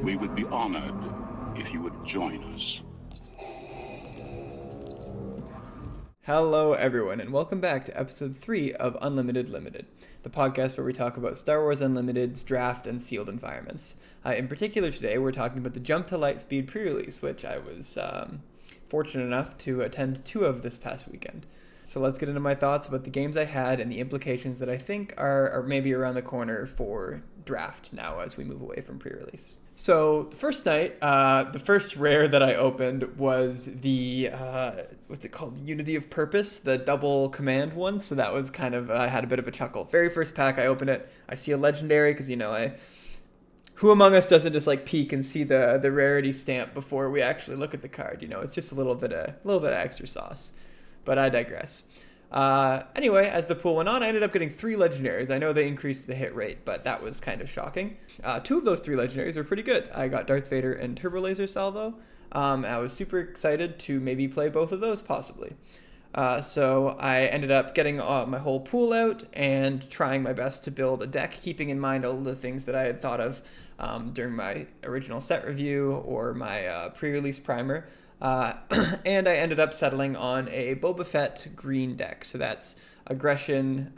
We would be honored if you would join us. Hello, everyone, and welcome back to episode 3 of Unlimited Limited, the podcast where we talk about Star Wars Unlimited's draft and sealed environments. In particular, today we're talking about the Jump to Lightspeed pre-release, which I was fortunate enough to attend 2 of this past weekend. So let's get into my thoughts about the games I had and the implications that I think are maybe around the corner for draft now as we move away from pre-release. So the first night, the first rare that I opened was the, what's it called? Unity of Purpose, the double command one. So that was kind of, I had a bit of a chuckle. Very first pack, I open it, I see a legendary, because, who among us doesn't just like peek and see the rarity stamp before we actually look at the card? It's just a little bit of extra sauce. But I digress. Anyway, as the pool went on, I ended up getting 3 legendaries. I know they increased the hit rate, but that was kind of shocking. 2 of those 3 legendaries were pretty good. I got Darth Vader and Turbo Laser Salvo. I was super excited to maybe play both of those, possibly. So I ended up getting my whole pool out and trying my best to build a deck, keeping in mind all the things that I had thought of during my original set review or my pre-release primer. And I ended up settling on a Boba Fett green deck. So that's aggression,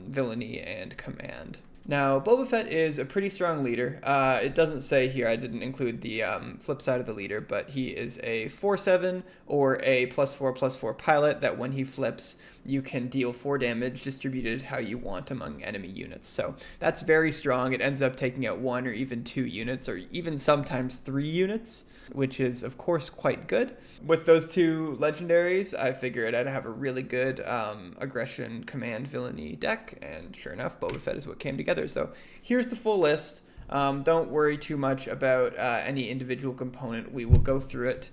villainy, and command. Now, Boba Fett is a pretty strong leader. It doesn't say here, I didn't include the flip side of the leader, but he is a 4/7 or a +4/+4 pilot that when he flips, you can deal 4 damage distributed how you want among enemy units. So that's very strong. It ends up taking out 1 or even 2 units, or even sometimes 3 units, which is, of course, quite good. With those 2 legendaries, I figured I'd have a really good aggression, command, villainy deck, and sure enough, Boba Fett is what came together. So here's the full list. Don't worry too much about any individual component. We will go through it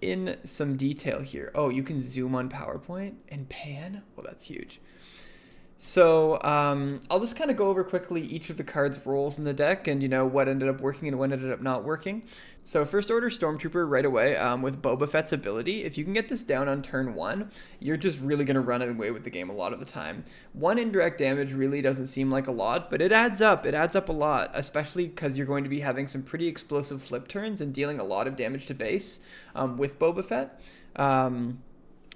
in some detail here. Oh, you can zoom on PowerPoint and pan? Well, that's huge. So I'll just kind of go over quickly each of the cards' roles in the deck and, what ended up working and what ended up not working. So First Order Stormtrooper right away with Boba Fett's ability. If you can get this down on turn 1, you're just really going to run away with the game a lot of the time. 1 indirect damage really doesn't seem like a lot, but it adds up. It adds up a lot, especially because you're going to be having some pretty explosive flip turns and dealing a lot of damage to base with Boba Fett.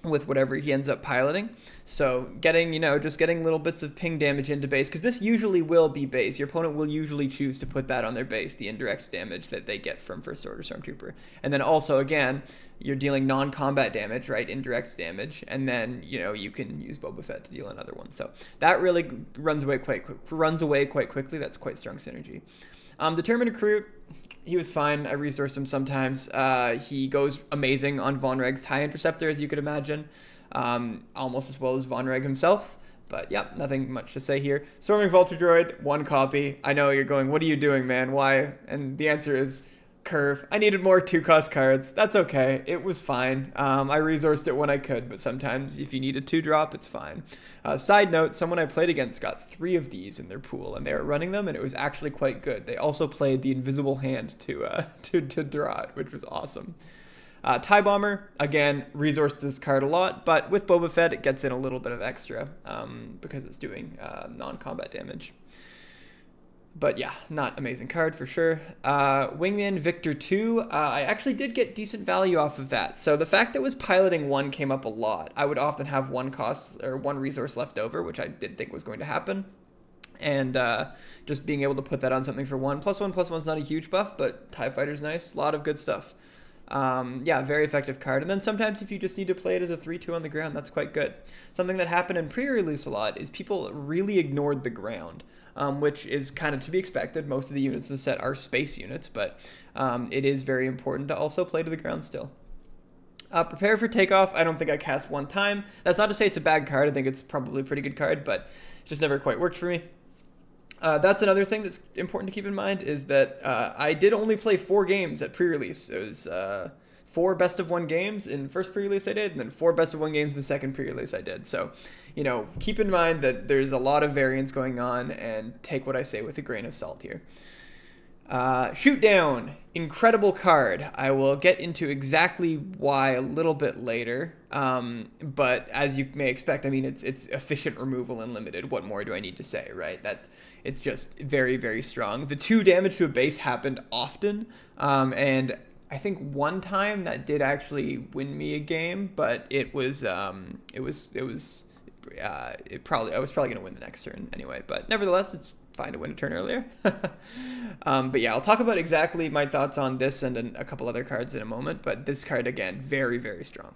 With whatever he ends up piloting. So getting, just getting little bits of ping damage into base, because this usually will be base. Your opponent will usually choose to put that on their base, the indirect damage that they get from First Order Stormtrooper. And then also, again, you're dealing non-combat damage, right? Indirect damage. And then, you can use Boba Fett to deal another one. So that really runs away quite quickly. That's quite strong synergy. Determined Recruit, he was fine. I resourced him sometimes. He goes amazing on Von Reg's TIE Interceptor, as you could imagine. Almost as well as Von Reg himself. But yeah, nothing much to say here. Storming Volta Droid, 1 copy. I know you're going, what are you doing, man? Why? And the answer is curve. I needed more 2-cost cards. That's okay. It was fine. I resourced it when I could, but sometimes if you need a 2-drop, it's fine. Side note, someone I played against got 3 of these in their pool, and they were running them, and it was actually quite good. They also played the Invisible Hand to draw it, which was awesome. TIE Bomber, again, resourced this card a lot, but with Boba Fett, it gets in a little bit of extra because it's doing non-combat damage. But yeah, not amazing card for sure. Wingman Victor 2, I actually did get decent value off of that. So the fact that it was piloting 1 came up a lot. I would often have 1 cost or 1 resource left over, which I did think was going to happen. And just being able to put that on something for 1. +1/+1's not a huge buff, but TIE Fighter's nice. A lot of good stuff. Yeah, very effective card. And then sometimes if you just need to play it as a 3/2 on the ground, that's quite good. Something that happened in pre-release a lot is people really ignored the ground. Which is kind of to be expected. Most of the units in the set are space units, but it is very important to also play to the ground still. Prepare for Takeoff. I don't think I cast 1 time. That's not to say it's a bad card. I think it's probably a pretty good card, but it just never quite worked for me. That's another thing that's important to keep in mind is that I did only play 4 games at pre-release. It was 4 best of 1 games in first pre-release I did, and then 4 best of 1 games in the second pre-release I did. So, keep in mind that there's a lot of variance going on, and take what I say with a grain of salt here. Shoot Down, incredible card. I will get into exactly why a little bit later. But as you may expect, I mean, it's efficient removal and limited. What more do I need to say, right? It's just very, very strong. The 2 damage to a base happened often, and I think one time that did actually win me a game, but I was probably gonna win the next turn anyway. But nevertheless, it's fine to win a turn earlier. But yeah, I'll talk about exactly my thoughts on this and a couple other cards in a moment. But this card again, very, very strong.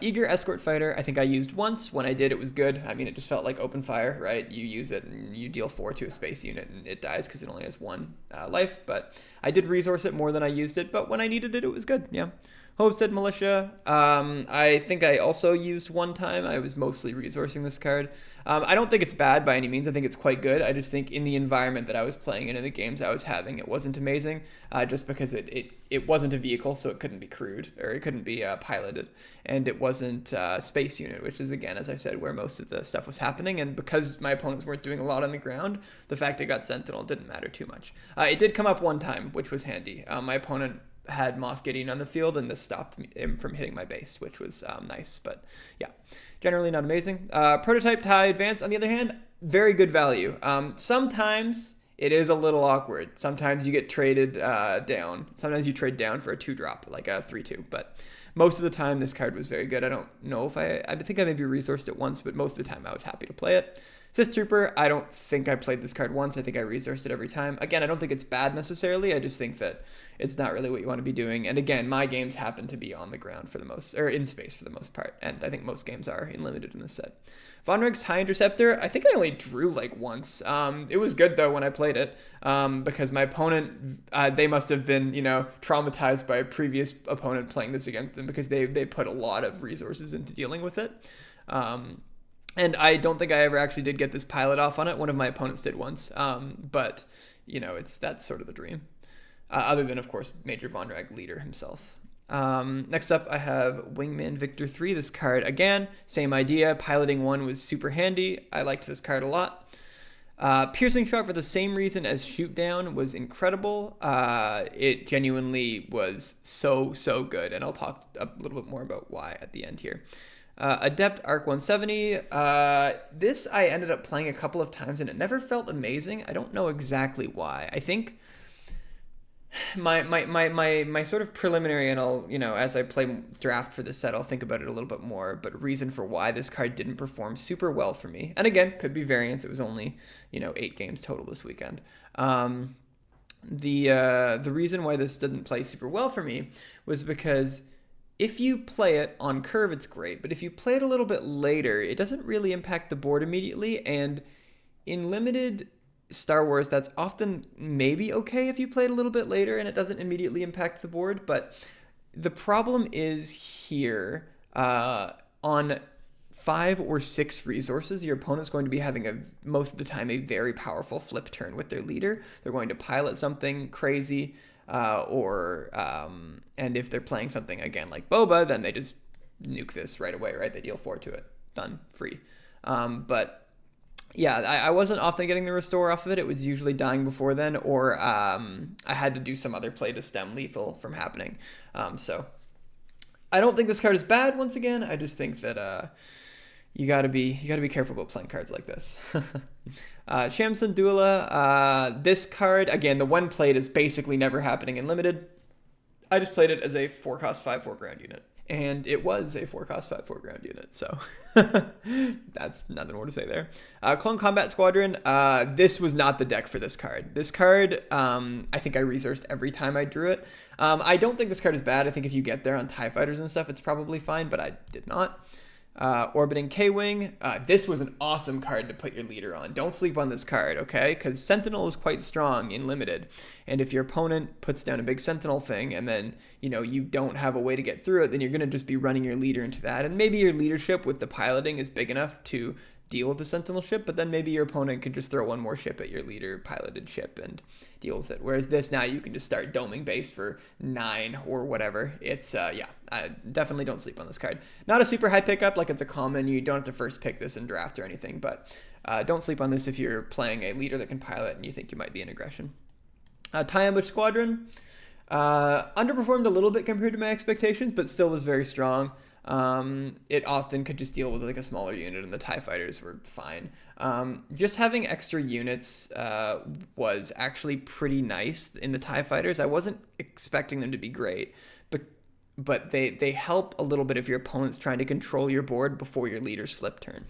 Eager Escort Fighter, I think I used once. When I did, it was good. I mean, it just felt like open fire, right? You use it and you deal 4 to a space unit and it dies because it only has 1 life. But I did resource it more than I used it. But when I needed it, it was good. Yeah. Homestead Militia, I think I also used one time. I was mostly resourcing this card. I don't think it's bad by any means. I think it's quite good. I just think in the environment that I was playing in the games I was having, it wasn't amazing, just because it wasn't a vehicle, so it couldn't be crewed, or it couldn't be piloted, and it wasn't space unit, which is, again, as I said, where most of the stuff was happening, and because my opponents weren't doing a lot on the ground, the fact it got Sentinel didn't matter too much. It did come up one time, which was handy. My opponent had Moff Gideon on the field, and this stopped him from hitting my base, which was nice. But yeah, generally not amazing. Prototype TIE Advance, on the other hand, very good value. Sometimes it is a little awkward. Sometimes you get traded down. Sometimes you trade down for a 2-drop, like a 3-2. But most of the time, this card was very good. I don't know if I think I maybe resourced it once, but most of the time I was happy to play it. Sith Trooper, I don't think I played this card once. I think I resourced it every time. Again, I don't think it's bad necessarily. I just think that it's not really what you want to be doing. And again, my games happen to be on the ground for the most, or in space for the most part. And I think most games are in limited in this set. Von Rig's High Interceptor, I think I only drew like once. It was good though when I played it, because my opponent, they must have been, traumatized by a previous opponent playing this against them, because they put a lot of resources into dealing with it. And I don't think I ever actually did get this pilot off on it. One of my opponents did once. But, that's sort of the dream. Other than, of course, Major Von Rag leader himself. Next up, I have Wingman Victor 3. This card, again, same idea. Piloting 1 was super handy. I liked this card a lot. Piercing Shot, for the same reason as Shoot Down, was incredible. It genuinely was so good. And I'll talk a little bit more about why at the end here. Adept Arc 170. This I ended up playing a couple of times and it never felt amazing. I don't know exactly why. I think my sort of preliminary, and I'll, as I play draft for this set, I'll think about it a little bit more, but reason for why this card didn't perform super well for me. And again, could be variance. It was only, 8 games total this weekend. The reason why this didn't play super well for me was because if you play it on curve, it's great. But if you play it a little bit later, it doesn't really impact the board immediately. And in limited Star Wars, that's often maybe okay if you play it a little bit later and it doesn't immediately impact the board. But the problem is here, on 5 or 6 resources, your opponent's going to be having most of the time a very powerful flip turn with their leader. They're going to pilot something crazy. And if they're playing something again like Boba, then they just nuke this right away, right? They deal 4 to it. Done. Free. But yeah, I wasn't often getting the restore off of it. It was usually dying before then, or I had to do some other play to stem lethal from happening. So I don't think this card is bad. Once again, I just think that you gotta be careful about playing cards like this. Shamson Dula, this card, again, the one played is basically never happening in limited. I just played it as a 4-cost 5/4 ground unit. And it was a 4-cost 5/4 ground unit, so that's nothing more to say there. Clone Combat Squadron, this was not the deck for this card. This card, I think I resourced every time I drew it. I don't think this card is bad. I think if you get there on TIE Fighters and stuff, it's probably fine, but I did not. Orbiting K-Wing, this was an awesome card to put your leader on. Don't sleep on this card, okay? Because Sentinel is quite strong in limited, and if your opponent puts down a big Sentinel thing and then, you don't have a way to get through it, then you're going to just be running your leader into that, and maybe your leadership with the piloting is big enough to deal with the Sentinel ship, but then maybe your opponent could just throw one more ship at your leader piloted ship and deal with it. Whereas this, now you can just start doming base for 9 or whatever. It's, I definitely don't sleep on this card. Not a super high pickup, like it's a common, you don't have to first pick this in draft or anything, but don't sleep on this if you're playing a leader that can pilot and you think you might be in aggression. TIE Ambush Squadron underperformed a little bit compared to my expectations, but still was very strong. It often could just deal with like a smaller unit, and the TIE fighters were fine. Just having extra units was actually pretty nice in the TIE fighters. I wasn't expecting them to be great, but they help a little bit if your opponent's trying to control your board before your leader's flip turn.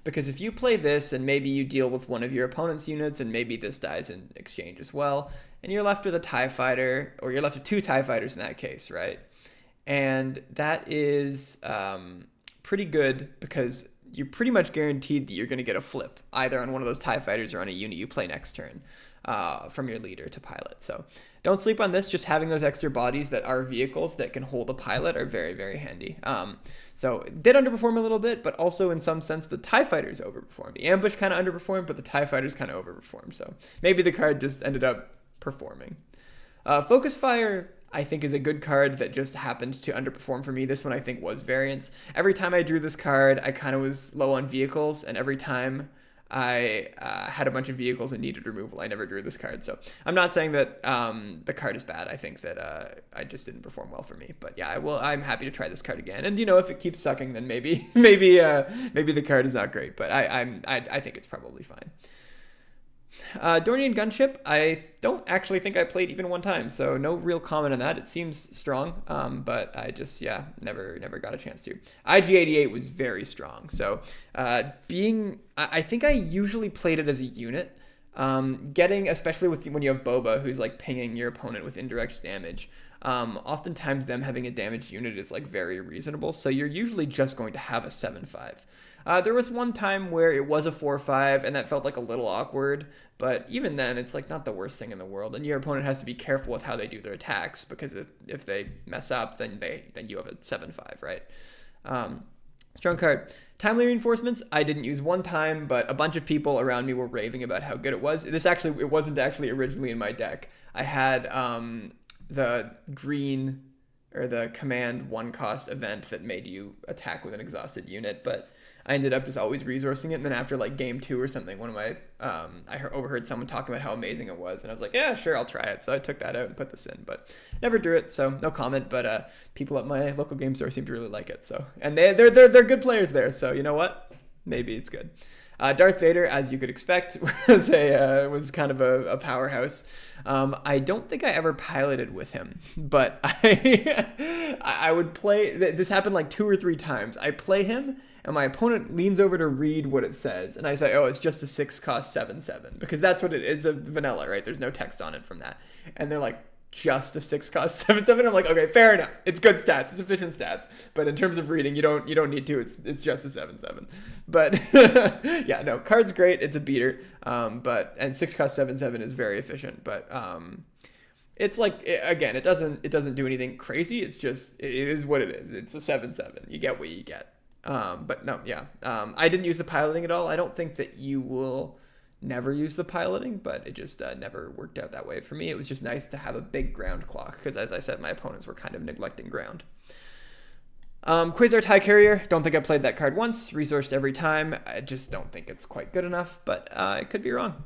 Because if you play this and maybe you deal with one of your opponent's units and maybe this dies in exchange as well, and you're left with a TIE fighter, or you're left with 2 TIE fighters in that case, right? And that is pretty good because you're pretty much guaranteed that you're going to get a flip either on one of those TIE fighters or on a unit you play next turn from your leader to pilot. So don't sleep on this. Just having those extra bodies that are vehicles that can hold a pilot are very, very handy. So it did underperform a little bit, but also in some sense the TIE fighters overperformed. The ambush kind of underperformed, but the TIE fighters kind of overperformed. So maybe the card just ended up performing. Focus Fire, I think, is a good card that just happened to underperform for me. This one I think was variance. Every time I drew this card, I kind of was low on vehicles, and every time I had a bunch of vehicles and needed removal, I never drew this card. So I'm not saying that the card is bad. I think that I just didn't perform well for me. But yeah, I'm happy to try this card again. And if it keeps sucking, then maybe the card is not great. But I think it's probably fine. Dornian Gunship, I don't actually think I played even one time, so no real comment on that. It seems strong, but I just, never got a chance to. IG-88 was very strong, so I think I usually played it as a unit, especially when you have Boba, who's like pinging your opponent with indirect damage. Oftentimes them having a damaged unit is like very reasonable, so you're usually just going to have a 7-5. There was one time where it was a 4-5, and that felt like a little awkward, but even then, it's like not the worst thing in the world, and your opponent has to be careful with how they do their attacks, because if they mess up, then you have a 7-5, right? Strong card. Timely Reinforcements, I didn't use one time, but a bunch of people around me were raving about how good it was. It wasn't actually originally in my deck. I had the green, or the command 1-cost event that made you attack with an exhausted unit, but I ended up just always resourcing it, and then after like game 2 or something, I overheard someone talking about how amazing it was, and I was like, yeah, sure, I'll try it. So I took that out and put this in, but never drew it, so no comment. But people at my local game store seem to really like it. So, and they're good players there. So you know what? Maybe it's good. Darth Vader, as you could expect, was kind of a powerhouse. I don't think I ever piloted with him, but I would play. This happened like 2 or 3 times. I play him, and my opponent leans over to read what it says, and I say, oh, it's just a 6-cost 7/7, because that's what it is, a vanilla, right? There's no text on it from that. And they're like, just a 6-cost 7/7? I'm like, okay, fair enough. It's good stats. It's efficient stats. But in terms of reading, you don't need to. It's just a 7/7. But yeah, no, card's great. It's a beater. And 6-cost 7/7 is very efficient. But it's like, again, it doesn't do anything crazy. It's just, it is what it is. It's a 7/7. You get what you get. But no, yeah. I didn't use the piloting at all. I don't think that you will never use the piloting, but it just never worked out that way for me. It was just nice to have a big ground clock, because as I said, my opponents were kind of neglecting ground. Quasar TIE Carrier, don't think I played that card once, resourced every time. I just don't think it's quite good enough, but I could be wrong.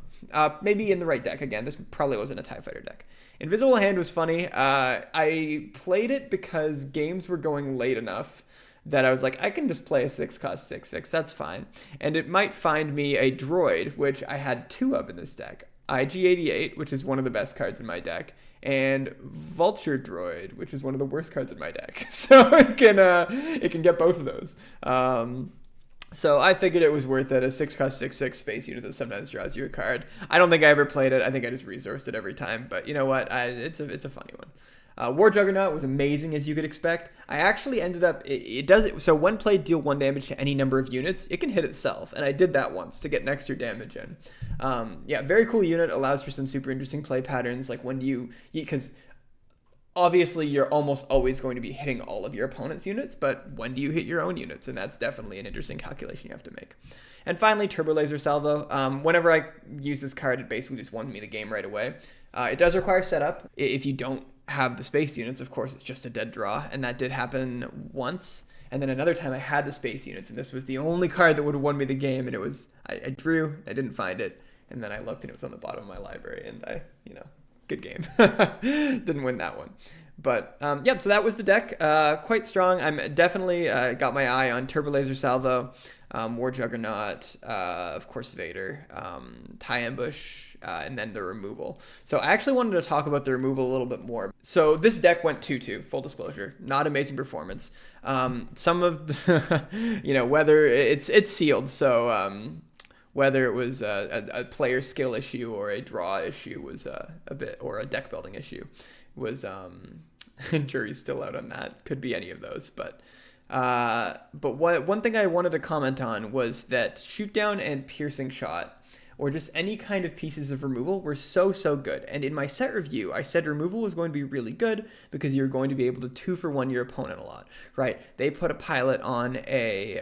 Maybe in the right deck. Again, this probably wasn't a TIE Fighter deck. Invisible Hand was funny. I played it because games were going late enough that I was like, I can just play a 6-cost 6/6, that's fine. And it might find me a droid, which I had 2 of in this deck. IG-88, which is one of the best cards in my deck, and Vulture Droid, which is one of the worst cards in my deck. So it can get both of those. So I figured it was worth it, a 6-cost 6/6 space unit that sometimes draws you a card. I don't think I ever played it. I think I just resourced it every time, but you know what? It's a funny one. War Juggernaut was amazing, as you could expect. I actually ended up, so when played, deal 1 damage to any number of units. It can hit itself, and I did that once to get an extra damage in. Yeah, very cool unit, allows for some super interesting play patterns, like because obviously you're almost always going to be hitting all of your opponent's units, but when do you hit your own units? And that's definitely an interesting calculation you have to make. And finally, Turbo Laser Salvo. Whenever I use this card, it basically just won me the game right away. It does require setup. If you don't have the space units, of course, it's just a dead draw, and that did happen once. And then another time I had the space units, and this was the only card that would have won me the game, and it was, I drew, I didn't find it, and then I looked, and it was on the bottom of my library, and I, good game. Didn't win that one. But, so that was the deck. Quite strong. I'm definitely got my eye on Turbo Laser Salvo, War Juggernaut, of course Vader, TIE Ambush, and then the removal. So I actually wanted to talk about the removal a little bit more. So this deck went 2-2, full disclosure. Not amazing performance. Some of the, whether it's sealed, so whether it was a player skill issue or a draw issue was a bit, or a deck building issue was, jury's still out on that. Could be any of those, but one thing I wanted to comment on was that shoot down and piercing shot, or just any kind of pieces of removal, were so good. And in my set review, I said removal was going to be really good because you're going to be able to 2-for-1 your opponent a lot, right? They put a pilot on a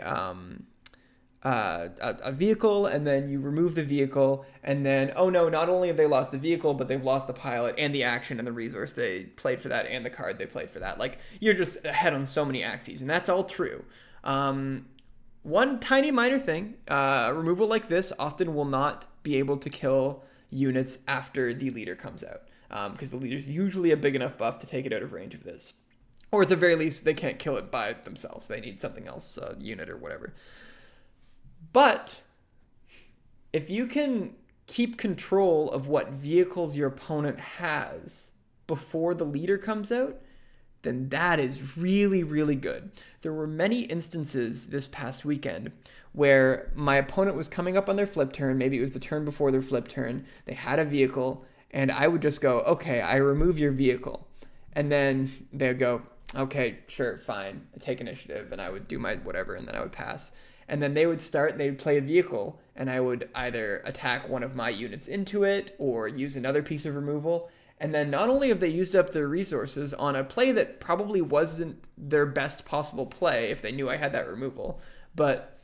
vehicle, and then you remove the vehicle, and then, oh no, not only have they lost the vehicle, but they've lost the pilot and the action and the resource they played for that and the card they played for that. Like, you're just ahead on so many axes, and that's all true. One tiny minor thing, removal like this often will not be able to kill units after the leader comes out, because the leader's usually a big enough buff to take it out of range of this. Or at the very least, they can't kill it by themselves. They need something else, a unit or whatever. But if you can keep control of what vehicles your opponent has before the leader comes out, then that is really, really good. There were many instances this past weekend where my opponent was coming up on their flip turn, maybe it was the turn before their flip turn, they had a vehicle, and I would just go, okay, I remove your vehicle. And then they would go, okay, sure, fine, I take initiative, and I would do my whatever, and then I would pass. And then they would start, they'd play a vehicle, and I would either attack one of my units into it or use another piece of removal. And then not only have they used up their resources on a play that probably wasn't their best possible play if they knew I had that removal, but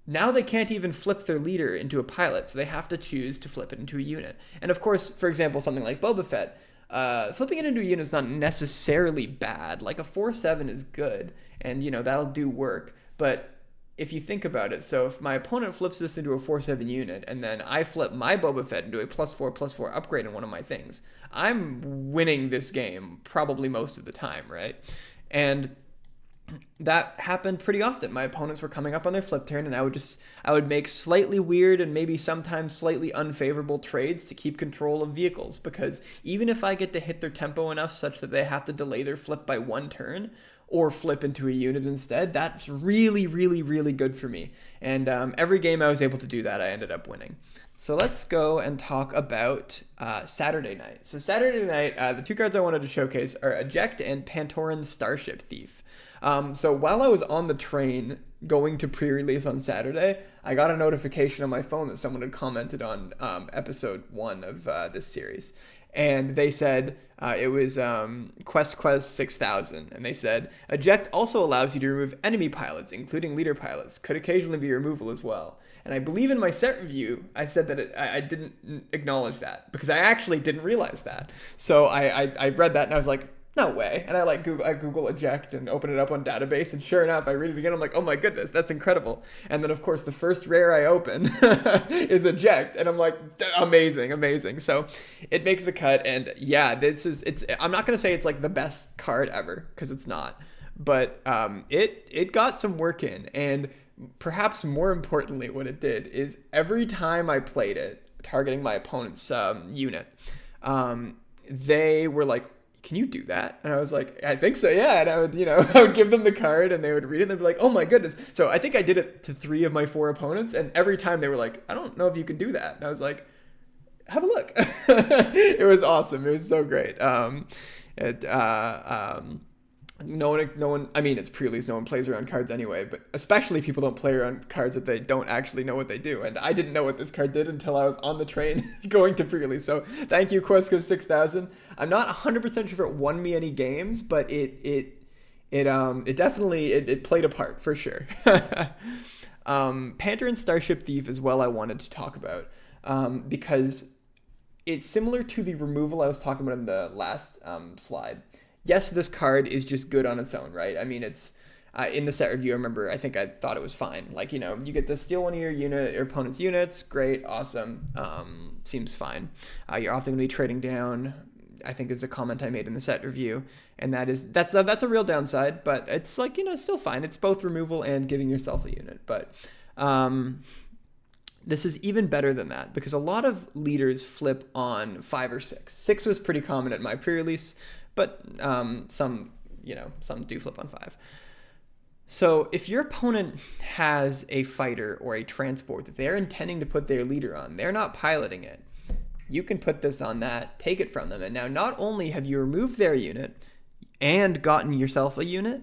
now they can't even flip their leader into a pilot, so they have to choose to flip it into a unit. And of course, for example, something like Boba Fett, flipping it into a unit is not necessarily bad. Like a 4/7 is good, and that'll do work, but if you think about it, so if my opponent flips this into a 4/7 unit, and then I flip my Boba Fett into a +4/+4 upgrade in one of my things, I'm winning this game probably most of the time, right? And that happened pretty often. My opponents were coming up on their flip turn, and I would make slightly weird and maybe sometimes slightly unfavorable trades to keep control of vehicles, because even if I get to hit their tempo enough such that they have to delay their flip by one turn, or flip into a unit instead, that's really, really, really good for me. And every game I was able to do that, I ended up winning. So let's go and talk about Saturday night. So Saturday night, the two cards I wanted to showcase are Eject and Pantoran Starship Thief. So while I was on the train going to pre-release on Saturday, I got a notification on my phone that someone had commented on episode 1 of this series. And they said it was Quest 6000, and they said Eject also allows you to remove enemy pilots, including leader pilots. Could occasionally be removal as well. And I believe in my set review, I said that I didn't acknowledge that because I actually didn't realize that. So I read that and I was like, no way. And I Google Eject and open it up on database, and sure enough, I read it again. I'm like, oh my goodness, that's incredible. And then of course the first rare I open is Eject, and I'm like, amazing. So it makes the cut, and yeah, I'm not gonna say it's like the best card ever because it's not, but it got some work in, and perhaps more importantly, what it did is every time I played it, targeting my opponent's unit, they were like, can you do that? And I was like, I think so, yeah. And I would, I would give them the card, and they would read it, and they'd be like, oh my goodness. So I think I did it to 3 of my 4 opponents, and every time they were like, I don't know if you can do that. And I was like, have a look. It was awesome. It was so great. No one, I mean, it's pre-release, no one plays around cards anyway, but especially people don't play around cards that they don't actually know what they do, and I didn't know what this card did until I was on the train going to pre-release, so thank you, Quest 6000. I'm not 100% sure if it won me any games, but it definitely played a part, for sure. Pantoran Starship Thief as well I wanted to talk about, because it's similar to the removal I was talking about in the last slide. Yes, this card is just good on its own, right? I mean, it's in the set review, I think I thought it was fine. Like, you get to steal one of your opponent's units. Great, awesome. Seems fine. You're often going to be trading down. I think is a comment I made in the set review, and that's a real downside, but it's like, it's still fine. It's both removal and giving yourself a unit, but this is even better than that because a lot of leaders flip on 5 or 6. 6 was pretty common at my pre-release, but some do flip on 5. So if your opponent has a fighter or a transport that they're intending to put their leader on, they're not piloting it, you can put this on that, take it from them, and now not only have you removed their unit and gotten yourself a unit,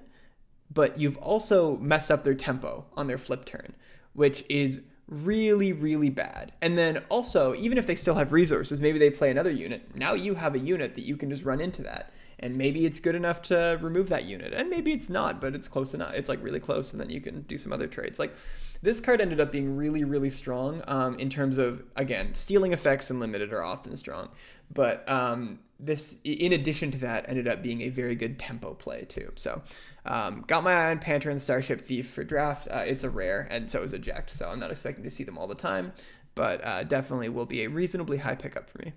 but you've also messed up their tempo on their flip turn, which is really, really bad. And then also, even if they still have resources, maybe they play another unit, now you have a unit that you can just run into that. And maybe it's good enough to remove that unit. And maybe it's not, but it's close enough. It's like really close, and then you can do some other trades. Like this card ended up being really, really strong in terms of, again, stealing effects and limited are often strong. But this, in addition to that, ended up being a very good tempo play too. So got my eye on Panther and Starship Thief for draft. It's a rare, and so is Eject. So I'm not expecting to see them all the time, but definitely will be a reasonably high pickup for me.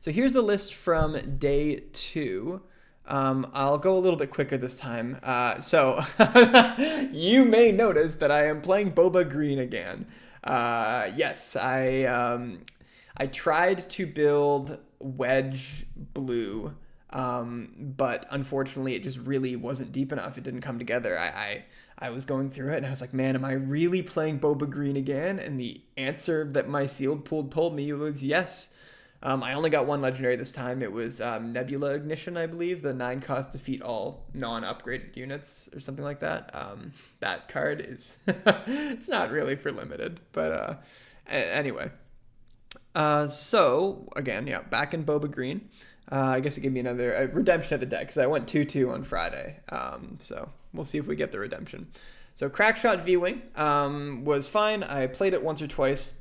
So here's the list from day 2. I'll go a little bit quicker this time. So you may notice that I am playing Boba Green again. Yes, I tried to build Wedge Blue, but unfortunately it just really wasn't deep enough. It didn't come together. I was going through it and I was like, man, am I really playing Boba Green again? And the answer that my sealed pool told me was yes. I only got one legendary this time. It was Nebula Ignition, I believe. The 9 cost defeat all non-upgraded units or something like that. That card is... it's not really for limited. But anyway. So, again, yeah, back in Boba Green. I guess it gave me another redemption of the deck because I went 2-2 on Friday. So we'll see if we get the redemption. So Crackshot V-Wing was fine. I played it once or twice.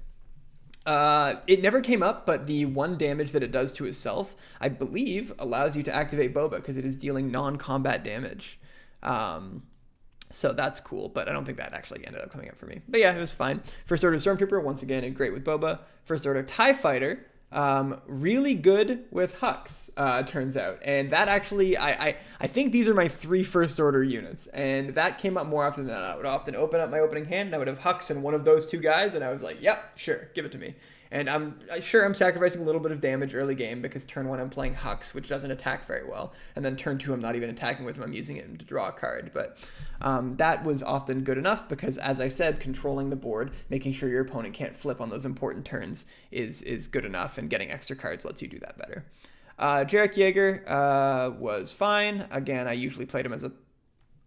It never came up, but the 1 damage that it does to itself, I believe, allows you to activate Boba because it is dealing non-combat damage. So that's cool, but I don't think that actually ended up coming up for me. But yeah, it was fine. First Order Stormtrooper, once again, great with Boba. First Order TIE Fighter, really good with Hux, turns out. And that actually, I think these are my 3 First Order units. And that came up more often than not. I would often open up my opening hand, and I would have Hux and one of those 2 guys, and I was like, yep, sure, give it to me. And I'm sure I'm sacrificing a little bit of damage early game because turn 1 I'm playing Hux, which doesn't attack very well. And then turn 2 I'm not even attacking with him, I'm using it to draw a card. But that was often good enough because, as I said, controlling the board, making sure your opponent can't flip on those important turns is good enough, and getting extra cards lets you do that better. Jarek Yeager was fine. Again, I usually played him as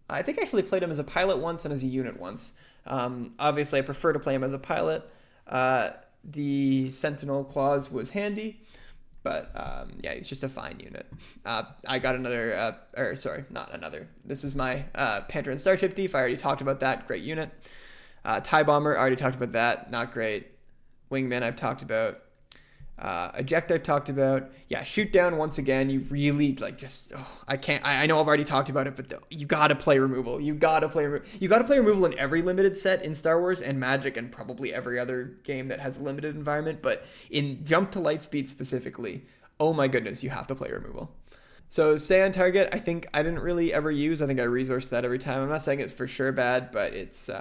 I think I actually played him as a pilot once and as a unit once. Obviously, I prefer to play him as a pilot. The Sentinel Claws was handy, but yeah, he's just a fine unit. I got another, not another. This is my Panther and Starship Thief. I already talked about that. Great unit. TIE Bomber, I already talked about that. Not great. Wingman, I've talked about. Eject, I've talked about. Yeah, Shoot Down, once again, you really, I know I've already talked about it, but you gotta play removal. You gotta play removal in every limited set in Star Wars and Magic and probably every other game that has a limited environment, but in Jump to Lightspeed specifically, oh my goodness, you have to play removal. So Stay on Target, I think I didn't really ever use. I think I resourced that every time. I'm not saying it's for sure bad, but it's it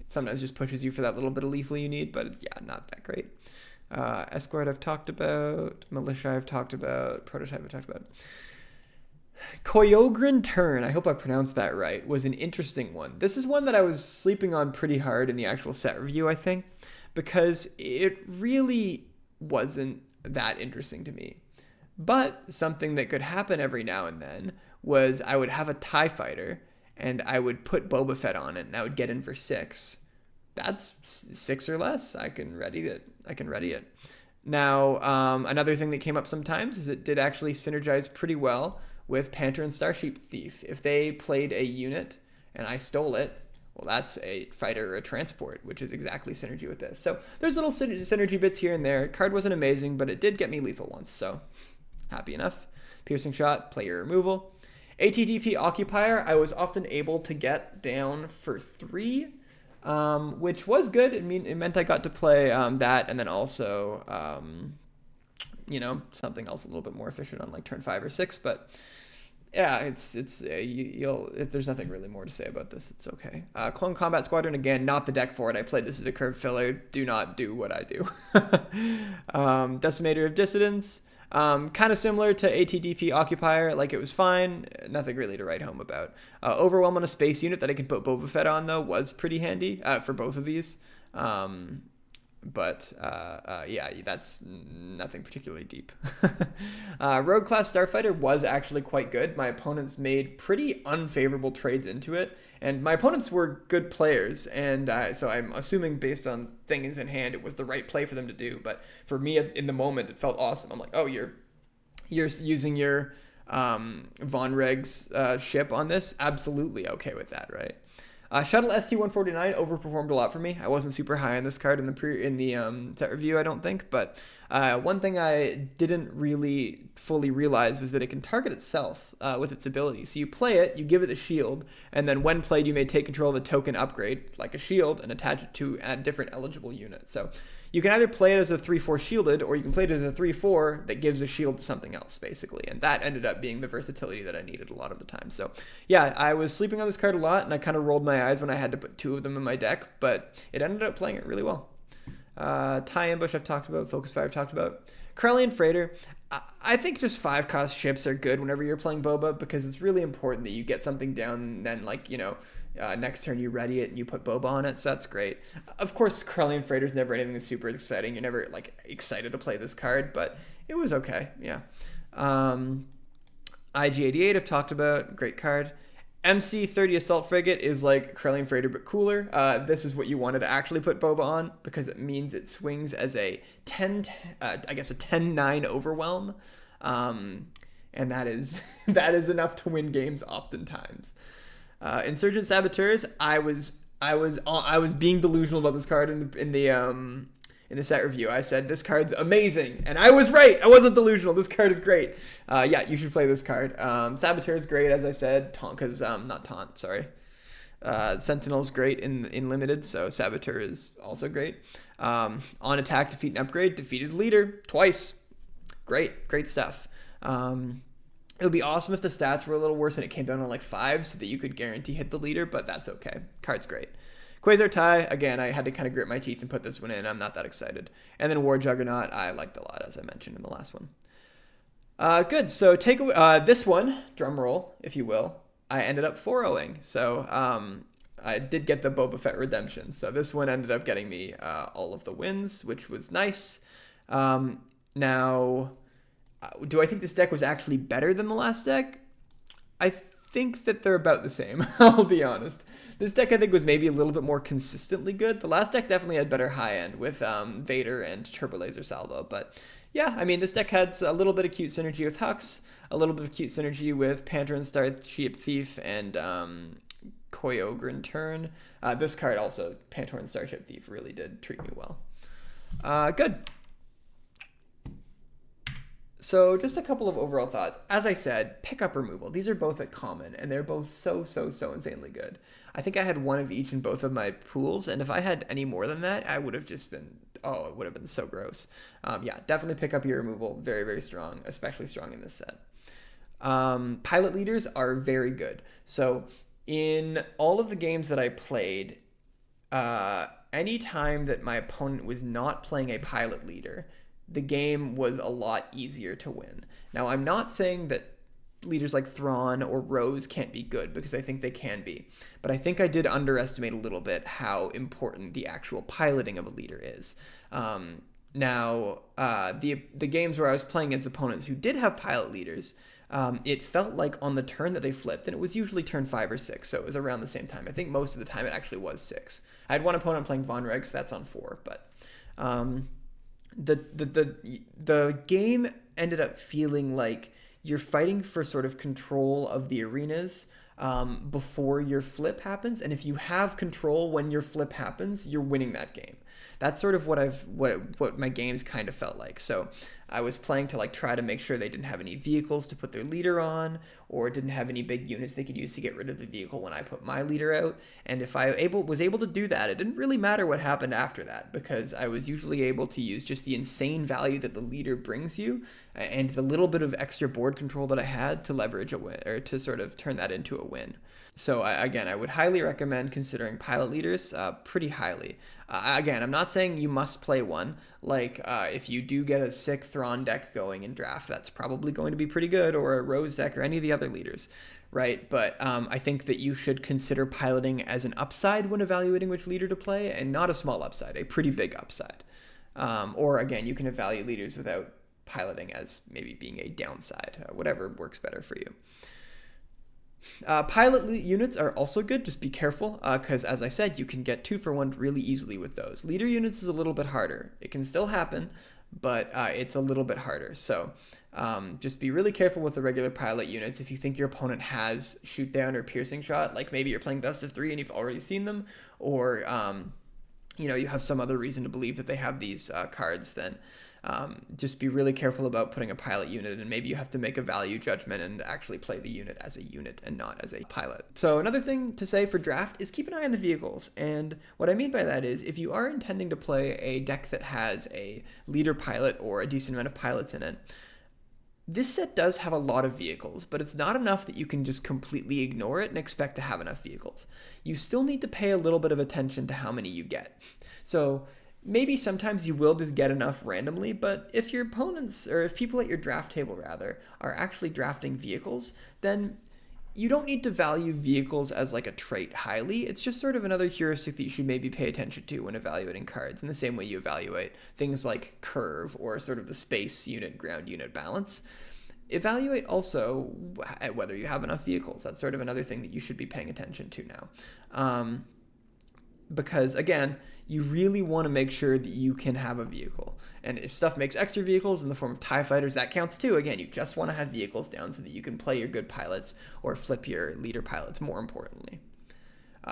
sometimes just pushes you for that little bit of lethal you need, but yeah, not that great. Escort I've talked about. Militia I've talked about. Prototype I've talked about. Koyogrin Turn, I hope I pronounced that right, was an interesting one. This is one that I was sleeping on pretty hard in the actual set review, I think, because it really wasn't that interesting to me. But something that could happen every now and then was I would have a TIE Fighter and I would put Boba Fett on it and I would get in for 6. That's 6 or less. I can ready it. Now, another thing that came up sometimes is it did actually synergize pretty well with Panther and Starship Thief. If they played a unit and I stole it, well, that's a fighter or a transport, which is exactly synergy with this. So there's little synergy bits here and there. Card wasn't amazing, but it did get me lethal once, so happy enough. Piercing Shot, player removal. ATDP Occupier, I was often able to get down for 3. Which was good. It meant I got to play that, and then also something else a little bit more efficient on like turn 5 or 6. But yeah, there's nothing really more to say about this. It's okay. Clone Combat Squadron, again, not the deck for it. I played this as a curve filler. Do not do what I do. Decimator of Dissidents, kind of similar to ATDP Occupier. Like, it was fine. Nothing really to write home about. Overwhelm on a space unit that I can put Boba Fett on, though, was pretty handy for both of these. But yeah, that's nothing particularly deep. Rogue Class Starfighter was actually quite good. My opponents made pretty unfavorable trades into it, and my opponents were good players, and so I'm assuming based on things in hand, it was the right play for them to do. But for me, in the moment, it felt awesome. I'm like, oh, you're using your Von Reg's ship on this? Absolutely okay with that, right? Shuttle ST-149 overperformed a lot for me. I wasn't super high on this card in the set review, I don't think, but one thing I didn't really fully realize was that it can target itself with its ability. So you play it, you give it the shield, and then when played, you may take control of a token upgrade, like a shield, and attach it to a different eligible unit. So you can either play it as a 3/4 shielded, or you can play it as a 3/4 that gives a shield to something else, basically. And that ended up being the versatility that I needed a lot of the time. So yeah, I was sleeping on this card a lot, and I kind of rolled my eyes when I had to put 2 of them in my deck, but it ended up playing it really well. TIE Ambush I've talked about, Focus Fire I've talked about. Corellian Freighter, I think just 5-cost ships are good whenever you're playing Boba, because it's really important that you get something down, and then, like, next turn you ready it and you put Boba on it, so that's great. Of course, Corellian Freighter's never anything that's super exciting. You're never, like, excited to play this card, but it was okay, yeah. IG-88 I've talked about, great card. MC-30 Assault Frigate is like Corellian Freighter but cooler. This is what you wanted to actually put Boba on, because it means it swings as a 10-9 overwhelm, and that is enough to win games oftentimes. Insurgent Saboteurs, I was being delusional about this card in the set review. I said this card's amazing, and I was right. I wasn't delusional. This card is great. Yeah, you should play this card. Saboteur is great, as I said. Sentinel's great in limited, so Saboteur is also great. On attack, defeat and upgrade, defeated leader twice. Great stuff. It would be awesome if the stats were a little worse and it came down on like 5 so that you could guarantee hit the leader, but that's okay. Card's great. Quasar TIE, again, I had to kind of grit my teeth and put this one in. I'm not that excited. And then War Juggernaut, I liked a lot, as I mentioned in the last one. Good, so take this one, drum roll, if you will, I ended up 4-0ing. So I did get the Boba Fett redemption. So this one ended up getting me all of the wins, which was nice. Now, do I think this deck was actually better than the last deck? I think that they're about the same, I'll be honest. This deck, I think, was maybe a little bit more consistently good. The last deck definitely had better high end with Vader and Turbo Laser Salvo. But yeah, I mean, this deck had a little bit of cute synergy with Hux, a little bit of cute synergy with Pantheon Starship Thief and Koyogrin Turn. This card also, Pantheon Starship Thief, really did treat me well. Good. So just a couple of overall thoughts. As I said, pickup removal. These are both at common, and they're both so insanely good. I think I had one of each in both of my pools, and if I had any more than that, I would have just been, it would have been so gross. Yeah, definitely pick up your removal. Very strong, especially strong in this set. Pilot leaders are very good. So in all of the games that I played, any time that my opponent was not playing a pilot leader, the game was a lot easier to win. Now, I'm not saying that leaders like Thrawn or Rose can't be good, because I think they can be. But I think I did underestimate a little bit how important the actual piloting of a leader is. Now, the games where I was playing against opponents who did have pilot leaders, it felt like on the turn that they flipped, and it was usually turn 5 or 6, so it was around the same time. I think most of the time it actually was 6. I had one opponent playing Von Reg, so that's on 4, but the game ended up feeling like you're fighting for sort of control of the arenas before your flip happens, and if you have control when your flip happens, you're winning that game. That's sort of what my games kind of felt like. So I was playing to like try to make sure they didn't have any vehicles to put their leader on, or didn't have any big units they could use to get rid of the vehicle when I put my leader out. And if I was able to do that, it didn't really matter what happened after that, because I was usually able to use just the insane value that the leader brings you and the little bit of extra board control that I had to leverage a win, or to sort of turn that into a win. So again, I would highly recommend considering pilot leaders pretty highly. Again, I'm not saying you must play one. Like if you do get a sick Thrawn deck going in draft, that's probably going to be pretty good, or a Rose deck, or any of the other leaders, right? But I think that you should consider piloting as an upside when evaluating which leader to play, and not a small upside, a pretty big upside. Or again, you can evaluate leaders without piloting as maybe being a downside, whatever works better for you. Pilot units are also good. Just be careful, because as I said, you can get 2 for 1 really easily with those. Leader units is a little bit harder. It can still happen, but it's a little bit harder. So just be really careful with the regular pilot units. If you think your opponent has shoot down or piercing shot, like maybe you're playing best of 3 and you've already seen them, or you have some other reason to believe that they have these cards, then just be really careful about putting a pilot unit, and maybe you have to make a value judgment and actually play the unit as a unit and not as a pilot. So another thing to say for draft is keep an eye on the vehicles. And what I mean by that is if you are intending to play a deck that has a leader pilot or a decent amount of pilots in it, this set does have a lot of vehicles, but it's not enough that you can just completely ignore it and expect to have enough vehicles. You still need to pay a little bit of attention to how many you get. So maybe sometimes you will just get enough randomly, but if your opponents, or if people at your draft table rather, are actually drafting vehicles, then you don't need to value vehicles as like a trait highly. It's just sort of another heuristic that you should maybe pay attention to when evaluating cards, in the same way you evaluate things like curve or sort of the space unit, ground unit balance. Evaluate also whether you have enough vehicles. That's sort of another thing that you should be paying attention to now. Because again, you really want to make sure that you can have a vehicle. And if stuff makes extra vehicles in the form of TIE fighters, that counts too. Again, you just want to have vehicles down so that you can play your good pilots or flip your leader pilots, more importantly.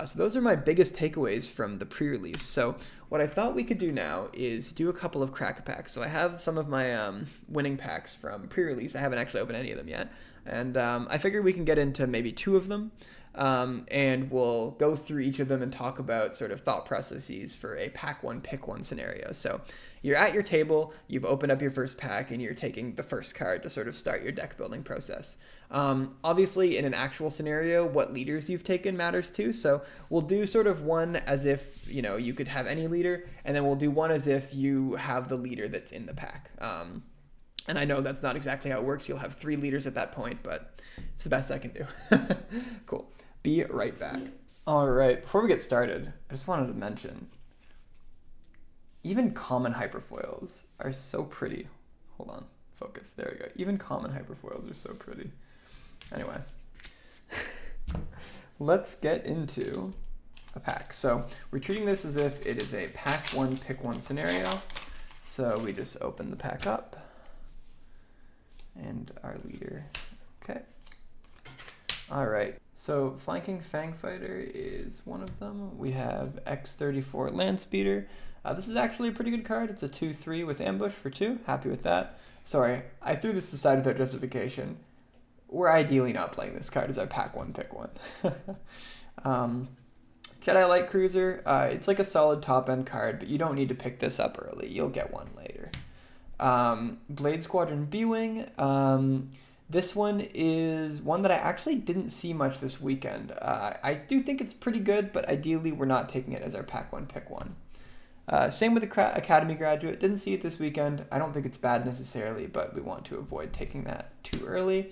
So those are my biggest takeaways from the pre-release. So what I thought we could do now is do a couple of crack packs. So I have some of my winning packs from pre-release. I haven't actually opened any of them yet. And I figured we can get into maybe 2 of them. And we'll go through each of them and talk about sort of thought processes for a pack 1, pick 1 scenario. So you're at your table, you've opened up your first pack, and you're taking the first card to sort of start your deck building process. Obviously, in an actual scenario, what leaders you've taken matters too. So we'll do sort of one as if, you could have any leader, and then we'll do one as if you have the leader that's in the pack. And I know that's not exactly how it works. You'll have 3 leaders at that point, but it's the best I can do. Cool. Be right back. All right, before we get started, I just wanted to mention, even common hyperfoils are so pretty. Hold on, focus. There we go. Even common hyperfoils are so pretty. Anyway, let's get into a pack. So we're treating this as if it is a pack 1, pick 1 scenario. So we just open the pack up and our leader. Okay. All right. So Flanking Fang Fighter is one of them. We have X-34 Land Speeder. This is actually a pretty good card. It's a 2/3 with ambush for 2. Happy with that. Sorry, I threw this aside without justification. We're ideally not playing this card as our pack 1, pick 1. Jedi Light Cruiser. It's like a solid top-end card, but you don't need to pick this up early. You'll get one later. Blade Squadron B-Wing. This one is one that I actually didn't see much this weekend. I do think it's pretty good, but ideally we're not taking it as our pack 1, pick 1. Same with the Academy Graduate. Didn't see it this weekend. I don't think it's bad necessarily, but we want to avoid taking that too early.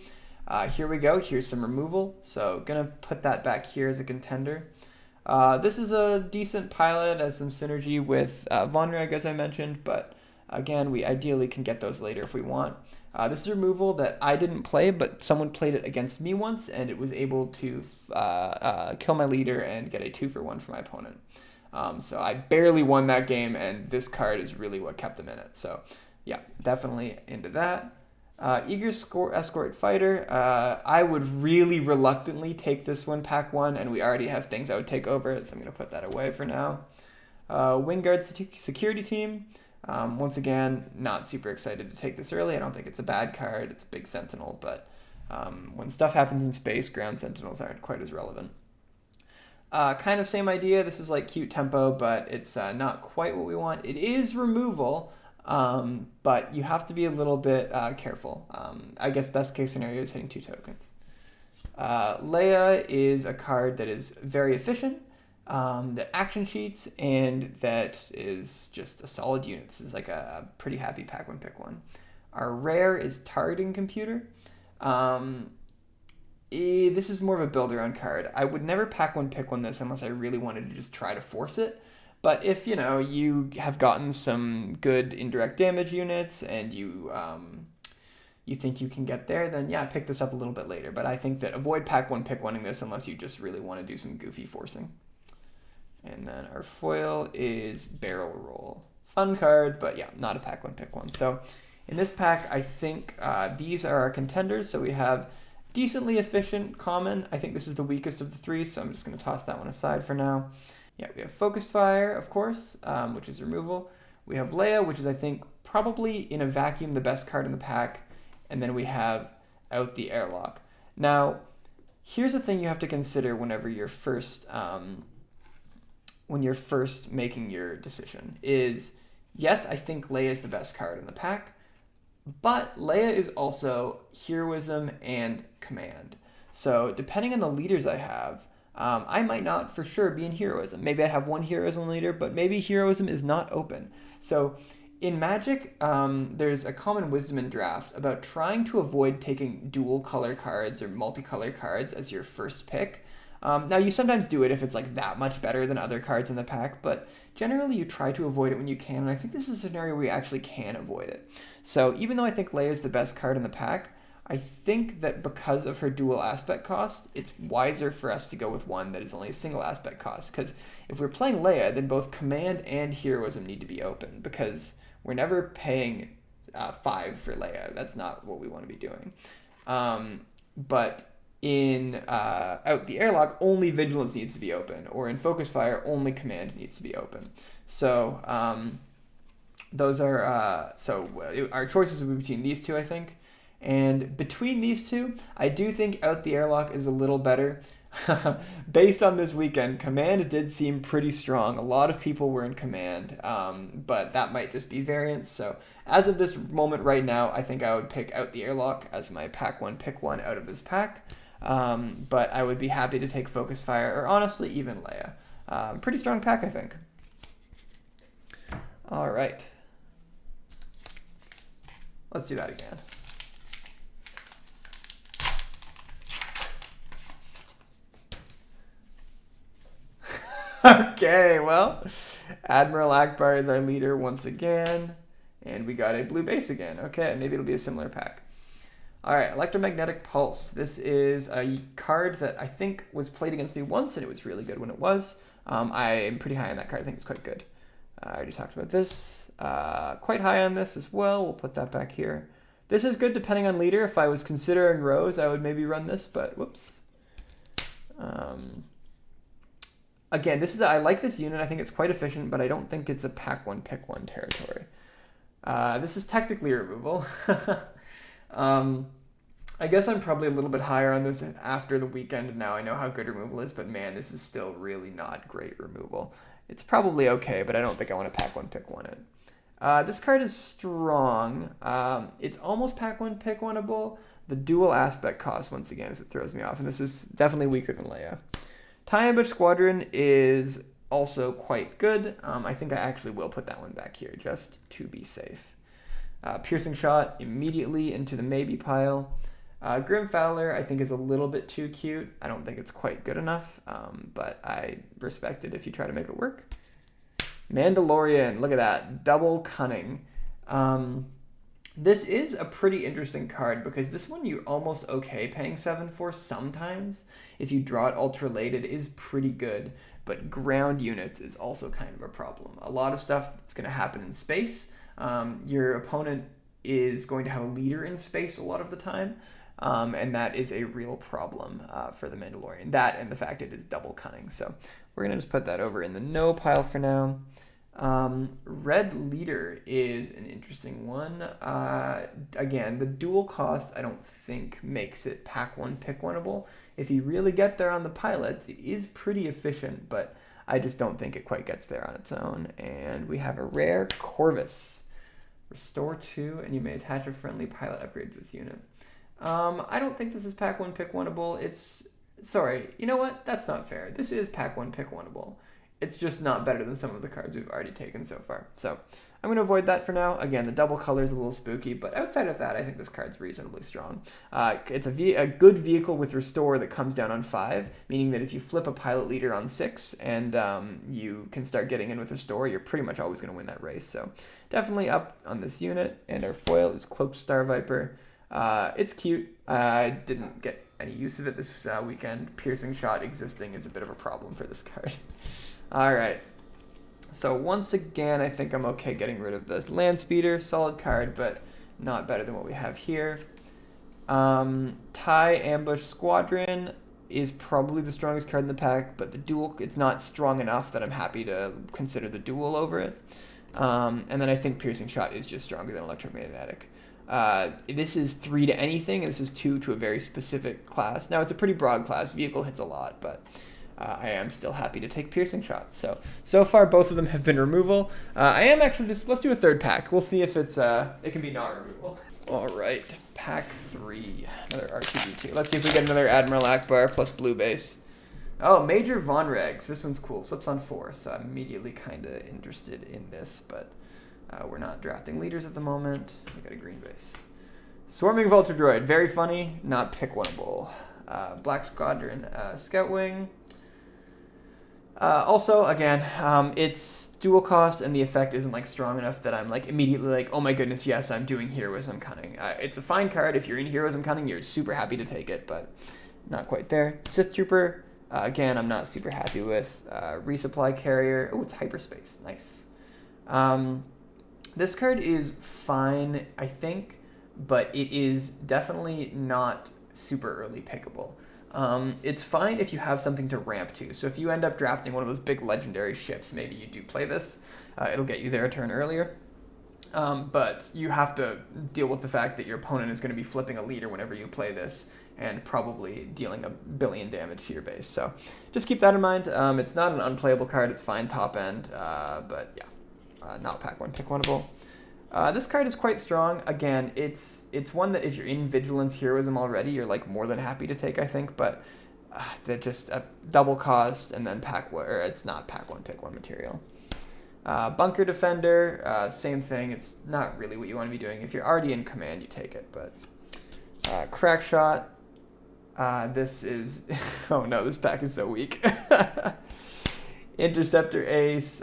Here we go. Here's some removal. So gonna put that back here as a contender. This is a decent pilot, has some synergy with Von Reg, as I mentioned, but again, we ideally can get those later if we want. This is removal that I didn't play, but someone played it against me once, and it was able to kill my leader and get a 2-for-1 for my opponent. So I barely won that game, and this card is really what kept them in it. So yeah, definitely into that. Eager Escort Fighter. I would really reluctantly take this one, pack 1, and we already have things I would take over it, so I'm going to put that away for now. Wingguard Security Team. Once again, not super excited to take this early. I don't think it's a bad card. It's a big Sentinel, but when stuff happens in space, ground Sentinels aren't quite as relevant. Kind of same idea. This is like cute tempo, but it's not quite what we want. It is removal, but you have to be a little bit careful. I guess best case scenario is hitting 2 tokens. Leia is a card that is very efficient, that action sheets, and that is just a solid unit. This is like a pretty happy pack one, pick one. Our rare is targeting computer. This is more of a build-around card. I would never pack one, pick one this unless I really wanted to just try to force it. But if, you have gotten some good indirect damage units and you think you can get there, then yeah, pick this up a little bit later. But I think that avoid pack one, pick one-ing this unless you just really want to do some goofy forcing. And then our foil is Barrel Roll. Fun card, but yeah, not a pack one, pick one. So in this pack, I think these are our contenders. So we have decently efficient common. I think this is the weakest of the 3, so I'm just going to toss that one aside for now. Yeah, we have Focused Fire, of course, which is removal. We have Leia, which is, I think, probably in a vacuum the best card in the pack. And then we have Out the Airlock. Now, here's the thing you have to consider whenever you're first making your decision is, yes, I think Leia is the best card in the pack, but Leia is also heroism and command. So depending on the leaders I have, I might not for sure be in heroism. Maybe I have one heroism leader, but maybe heroism is not open. So in Magic, there's a common wisdom in Draft about trying to avoid taking dual color cards or multicolor cards as your first pick. Now, you sometimes do it if it's like that much better than other cards in the pack, but generally you try to avoid it when you can, and I think this is a scenario where you actually can avoid it. So even though I think Leia is the best card in the pack, I think that because of her dual aspect cost, it's wiser for us to go with one that is only a single aspect cost, because if we're playing Leia, then both command and heroism need to be open, because we're never paying 5 for Leia. That's not what we want to be doing. But in Out the Airlock, only Vigilance needs to be open, or in Focus Fire, only Command needs to be open. So those are our choices will be between these two, I think. And between these two, I do think Out the Airlock is a little better. Based on this weekend, Command did seem pretty strong. A lot of people were in Command, but that might just be variance. So as of this moment right now, I think I would pick Out the Airlock as my pack one, pick one out of this pack. But I would be happy to take Focus Fire, or honestly, even Leia. Pretty strong pack, I think. All right. Let's do that again. Okay, well, Admiral Akbar is our leader once again, and we got a blue base again. Okay, maybe it'll be a similar pack. All right, Electromagnetic Pulse. This is a card that I think was played against me once, and it was really good when it was. I am pretty high on that card. I think it's quite good. I already talked about this. Quite high on this as well. We'll put that back here. This is good depending on leader. If I was considering Rose, I would maybe run this, but whoops. Again, I like this unit. I think it's quite efficient, but I don't think it's a pack one, pick one territory. This is technically removal. I guess I'm probably a little bit higher on this after the weekend, and now I know how good removal is, but man, this is still really not great removal. It's probably okay, but I don't think I want to pack one, pick one it. This card is strong. It's almost pack one, pick one-able. The dual aspect cost, once again, is what throws me off, and this is definitely weaker than Leia. TIE Ambush Squadron is also quite good. I think I actually will put that one back here just to be safe. Piercing Shot immediately into the maybe pile. Grim Fowler I think is a little bit too cute. I don't think it's quite good enough, but I respect it if you try to make it work. Mandalorian, look at that. Double Cunning. This is a pretty interesting card because this one you're almost okay paying 7 for sometimes. If you draw it ultra late, it is pretty good, but ground units is also kind of a problem. A lot of stuff that's going to happen in space. Your opponent is going to have a leader in space a lot of the time, and that is a real problem for the Mandalorian. That and the fact it is double cunning. So we're going to just put that over in the no pile for now. Red Leader is an interesting one. Again, the dual cost I don't think makes it pack one, pick oneable. If you really get there on the pilots, it is pretty efficient, but I just don't think it quite gets there on its own. And we have a rare Corvus. Restore 2, and you may attach a friendly pilot upgrade to this unit. I don't think this is pack one, pick oneable. Sorry, you know what? That's not fair. This is pack one, pick oneable. It's just not better than some of the cards we've already taken so far. So I'm going to avoid that for now. Again, the double color is a little spooky, but outside of that, I think this card's reasonably strong. It's a good vehicle with Restore that comes down on 5, meaning that if you flip a pilot leader on 6 and you can start getting in with Restore, you're pretty much always going to win that race. So definitely up on this unit. And our foil is Cloaked Star Viper. It's cute. I didn't get any use of it this weekend. Piercing Shot existing is a bit of a problem for this card. All right. So once again, I think I'm okay getting rid of the Land Speeder. Solid card, but not better than what we have here. TIE Ambush Squadron is probably the strongest card in the pack, but the duel, it's not strong enough that I'm happy to consider the duel over it. And then I think Piercing Shot is just stronger than Electromagnetic. This is 3 to anything, and this is 2 to a very specific class. Now, it's a pretty broad class. Vehicle hits a lot, but I am still happy to take Piercing Shot. So far, both of them have been removal. I am actually let's do a third pack. We'll see if it can be not removal. All right, pack 3, another R2D2. Let's see if we get another Admiral Akbar plus blue base. Oh, Major Von Regs. This one's cool. Flips on 4, so I'm immediately kind of interested in this, but we're not drafting leaders at the moment. We got a green base. Swarming Vulture Droid. Very funny. Not pick oneable. Black Squadron Scout Wing. Also, again, it's dual cost, and the effect isn't like strong enough that I'm like immediately like, oh my goodness, yes, I'm doing Heroism Cunning. It's a fine card. If you're in Heroism Cunning, you're super happy to take it, but not quite there. Sith Trooper. Again, I'm not super happy with. Resupply Carrier. Oh, it's Hyperspace. Nice. This card is fine, I think, but it is definitely not super early pickable. It's fine if you have something to ramp to. So if you end up drafting one of those big legendary ships, maybe you do play this. It'll get you there a turn earlier. But you have to deal with the fact that your opponent is going to be flipping a leader whenever you play this, and probably dealing a billion damage to your base. So just keep that in mind. It's not an unplayable card. It's fine top end, but yeah, not pack one, pick oneable. This card is quite strong. Again, it's one that if you're in Vigilance Heroism already, you're like more than happy to take, I think, but they're just a double cost and then it's not pack one, pick one material. Bunker Defender, same thing. It's not really what you want to be doing. If you're already in command, you take it, but Crack Shot. This is, oh no, this pack is so weak. Interceptor Ace,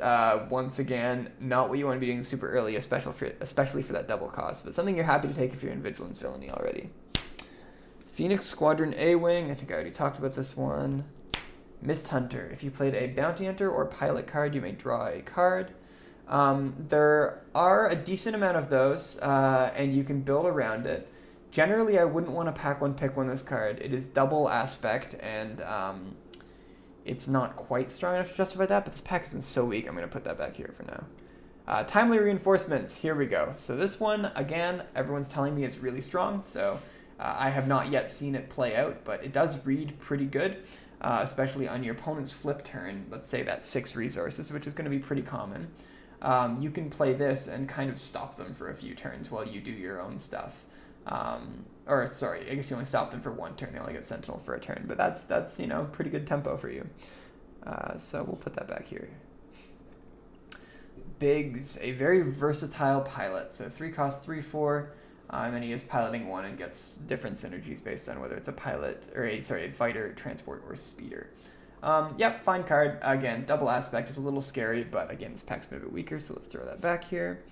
once again, not what you want to be doing super early, especially for that double cost, but something you're happy to take if you're in Vigilance Villainy already. Phoenix Squadron A-Wing, I think I already talked about this one. Mist Hunter, if you played a Bounty Hunter or Pilot card, you may draw a card. There are a decent amount of those, and you can build around it. Generally, I wouldn't want to pack one, pick one this card. It is double aspect, and it's not quite strong enough to justify that, but this pack has been so weak, I'm going to put that back here for now. Timely Reinforcements, here we go. So this one, again, everyone's telling me is really strong, so I have not yet seen it play out, but it does read pretty good, especially on your opponent's flip turn. Let's say that's 6 resources, which is going to be pretty common. You can play this and kind of stop them for a few turns while you do your own stuff. Or sorry, I guess you only stop them for 1 turn. They only get Sentinel for a turn, but that's you know, pretty good tempo for you. So we'll put that back here. Biggs, a very versatile pilot. So 3 cost, 3/4, and then he is piloting 1 and gets different synergies based on whether it's a pilot or a fighter, transport, or speeder. Yep, fine card. Again, double aspect is a little scary, but again, this pack's been a bit weaker, so let's throw that back here.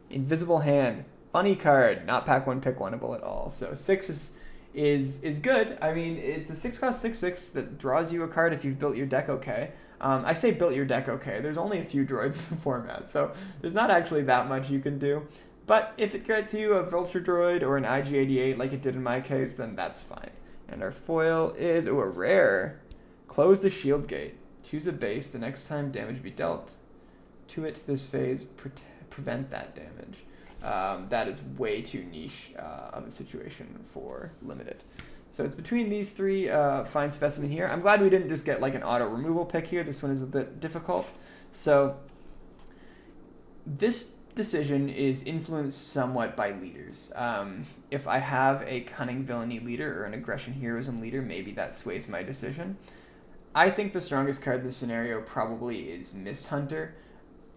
Invisible Hand. Funny card, not pack one, pick oneable at all. So 6 is good. I mean, it's a 6 cost 6/6 that draws you a card if you've built your deck okay. I say built your deck okay. There's only a few droids in the format, so there's not actually that much you can do. But if it gets you a Vulture Droid or an IG-88 like it did in my case, then that's fine. And our foil is, a rare. Close the shield gate. Choose a base. The next time damage be dealt to it this phase, prevent that damage. That is way too niche of a situation for limited. So it's between these three. Fine specimen here. I'm glad we didn't just get like an auto removal pick here. This one is a bit difficult. So this decision is influenced somewhat by leaders. If I have a cunning villainy leader or an aggression heroism leader, maybe that sways my decision. I think the strongest card in this scenario probably is Mist Hunter.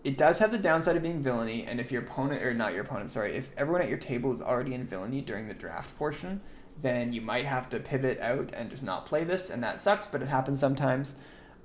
It does have the downside of being villainy, and if your opponent, or not your opponent, sorry, if everyone at your table is already in villainy during the draft portion, then you might have to pivot out and just not play this, and that sucks, but it happens sometimes.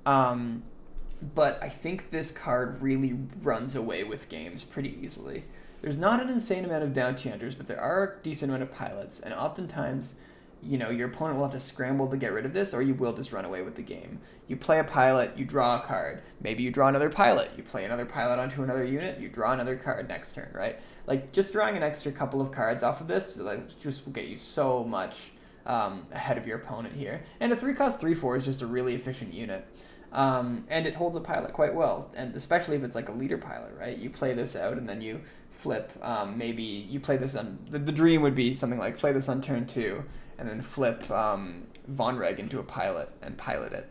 But I think this card really runs away with games pretty easily. There's not an insane amount of bounty hunters, but there are a decent amount of pilots, and oftentimes, you know, your opponent will have to scramble to get rid of this, or you will just run away with the game. You play a pilot, you draw a card. Maybe you draw another pilot. You play another pilot onto another unit, you draw another card next turn, right? Like, just drawing an extra couple of cards off of this, like, just will get you so much ahead of your opponent here. And a 3-cost 3/4 is just a really efficient unit. And it holds a pilot quite well, and especially if it's like a leader pilot, right? You play this out, and then you flip, maybe you play this on, the dream would be something like play this on turn 2, and then flip Von Reg into a pilot and pilot it.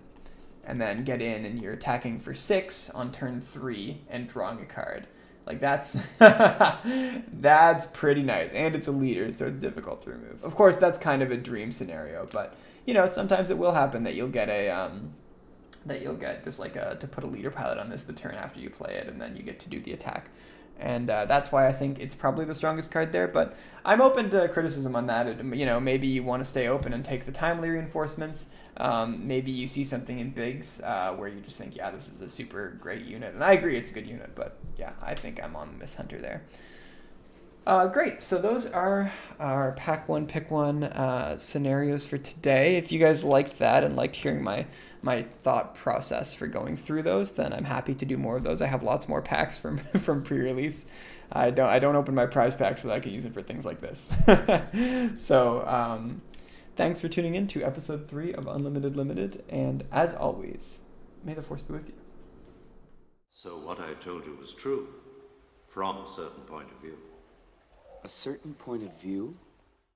And then get in, and you're attacking for 6 on turn 3 and drawing a card. Like, that's that's pretty nice. And it's a leader, so it's difficult to remove. Of course, that's kind of a dream scenario, but, you know, sometimes it will happen that you'll get a... just like to put a leader pilot on this the turn after you play it, and then you get to do the attack. And that's why I think it's probably the strongest card there, but I'm open to criticism on that. You know, maybe you want to stay open and take the timely reinforcements. Maybe you see something in bigs where you just think, yeah, this is a super great unit. And I agree, it's a good unit, but yeah, I think I'm on the Mist Hunter there. Great, so those are our pack one, pick one scenarios for today. If you guys liked that and liked hearing my thought process for going through those, then I'm happy to do more of those. I have lots more packs from pre-release. I don't open my prize pack so that I can use it for things like this. So thanks for tuning in to episode 3 of Unlimited Limited, and as always, may the force be with you. So what I told you was true, from a certain point of view. A certain point of view?